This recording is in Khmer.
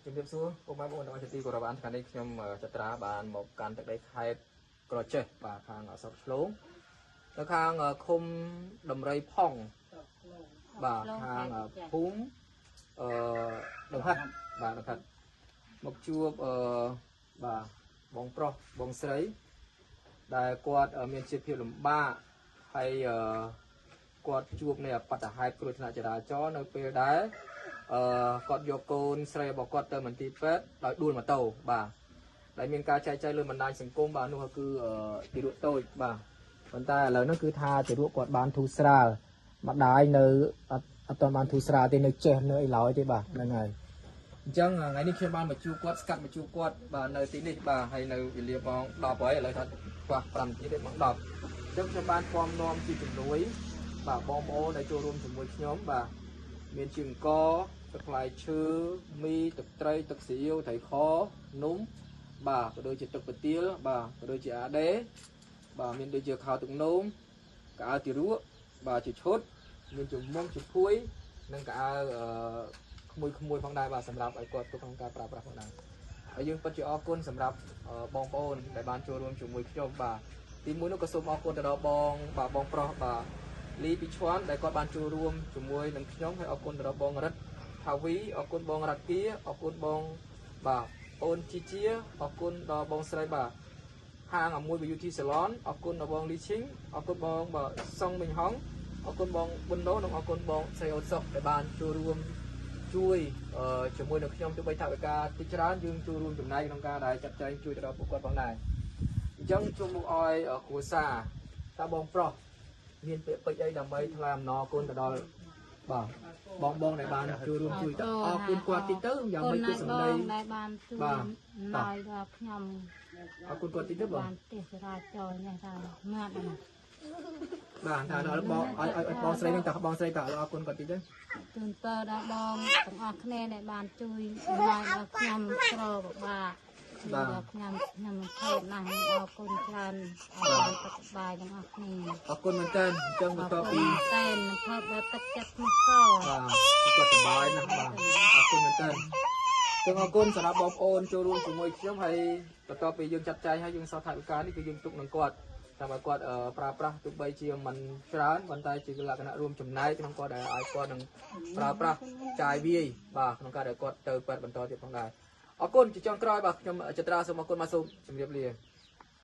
ជំរាបសួរពុកម៉ែបងប្អូនទាំងអស់ជាទីគោរពអានថ្ងៃនេះខ្ញុំចត្រាបានមកកាន់ទឹកដីខេត្តក្រចេះបាទខាងស្រុកឆ្លងនៅខាងឃុំដំរីផុងបាទខាងភូមិដង្ហិតបាទដង្ហិតមកជួបបាទបងប្រុសបងស្រីដែលគាត់មានជីវភាពលំបាកហើយគាត់ជួបនៅបទហេតុគ្រោះថ្នាក់ចរាចរណ៍នៅពេលដែលគាត់យកកូនស្រីរបស់គាត់ទៅមន្ទីរពេទ្យដោយដួលម៉ូតូបាទដែលមានការចែកចាយលើបណ្ដាញសង្គមបាទនោះគឺទារកតូចបាទប៉ុន្តែឥឡូវនេះគឺថាទារកគាត់បានធូរស្រាលម្ដាយនៅអត់ទាន់បានធូរស្រាលទេនៅចេះនៅអីឡើយទេបាទហ្នឹងហើយអញ្ចឹងថ្ងៃនេះខ្ញុំបានមកជួបគាត់ស្កាត់មកជួបគាត់បាទនៅទីនេះបាទហើយនៅវេលាម៉ោង10ហើយឥឡូវថាខ្វះ5នាទីទេម៉ោង10អញ្ចឹងខ្ញុំបានពំនាំជាជំនួយបាទបងប្អូនដែលចូលរួមជាមួយខ្ញុំបាទមានជាអង្គទឹកផ្លែឈើមីទឹកត្រីទឹកស៊ីអ៊ីវត្រីខនំបាទក៏ដូចជាទឹកប្រទាលបាទក៏ដូចជាអាដេបាទមានដូចជាខោទឹកនោមកៅអៅទារកបាទជាឈុតមានជំមុំជាភួយនិងកៅអៅក្មួយផងដែរបាទសម្រាប់ឲ្យគាត់ទុកក្នុងការប្រើប្រាស់ផងដែរហើយយើងពិតជាអរគុណសម្រាប់បងប្អូនដែលបានចូលរួមជាមួយខ្ញុំបាទទីមួយនោះក៏សូមអរគុណទៅដល់បងបាទបងប្រុសបាទលីពីឈွမ်းដែលគាត់បានចូលរួមជាមួយនឹងខ្ញុំហើយអរគុណទៅដល់បងរិទ្ធថាវីអរគុណបងរ៉ាគីអរគុណបងបាទអូនជីជាអរគុណដល់បងស្រីបាទហាងមួយ Beauty Salon អរគុណដល់បងលីឈីងអរគុណបងបាទសុងមិញហងអរគុណបងប៊ុនណូនិងអរគុណបងស្រីអូនសុកដែលបានចូលរួមជួយជាមួយនឹងខ្ញុំទោះបីថាវិការទីច្រើនយើងចូលរួមចំណែកក្នុងការដែលចាត់ចែងជួយទៅដល់ពួកគាត់ផងដែរអញ្ចឹងជុំមកឲ្យគ្រួសារតើបងប្រុសមានពាក្យពេចន៍អីដើម្បីថ្លែងអំណរគុណទៅដល់បាទបងដែលបានចូលរួមជួយទៅអរគុណគាត់តិចទៅយ៉ាងម៉េចគឺសម្ដីដែលបានជួយណយដល់ខ្ញុំអរគុណគាត់តិចទៅបងបានទេសរាចរនេះថាងាត់ណាបាទថាដល់បងឲ្យបងស្រីនឹងតើបងស្រីតើអរគុណគាត់តិចទៅជូនពរដល់បងទាំងអស់គ្នាដែលបានជួយណយដល់ខ្ញុំក្រពិបាកបាទខ្ញុំថែមណាស់អរគុណច្រើនអរគុណទឹកបាយទាំងអស់គ្នាអរគុណមែនតើអញ្ចឹងបន្ទាប់ពីតែថែមដល់ទឹកចិត្តមកសបាទគាត់សប្បាយណាស់បាទអរគុណមែនតើចឹងអរគុណសម្រាប់បងប្អូនចូលរួមជាមួយខ្ញុំហើយបន្ទាប់ពីយើងចាត់ចែងហើយយើងសោះថវិកានេះគឺយើងទុកនឹងគាត់តាមឲ្យគាត់ប្រើប្រាស់ទោះបីជាមិនច្រើនប៉ុន្តែជាលក្ខណៈរួមចំណែកក្នុងគាត់ដែលឲ្យគាត់នឹងប្រើប្រាស់ចាយវាយបាទក្នុងការដែលគាត់ទៅពេទ្យបន្តទៀតផងដែរអរគុណជាចុងក្រោយបាទខ្ញុំចត្រាសូមអរគុណមកសូមជម្រាបលា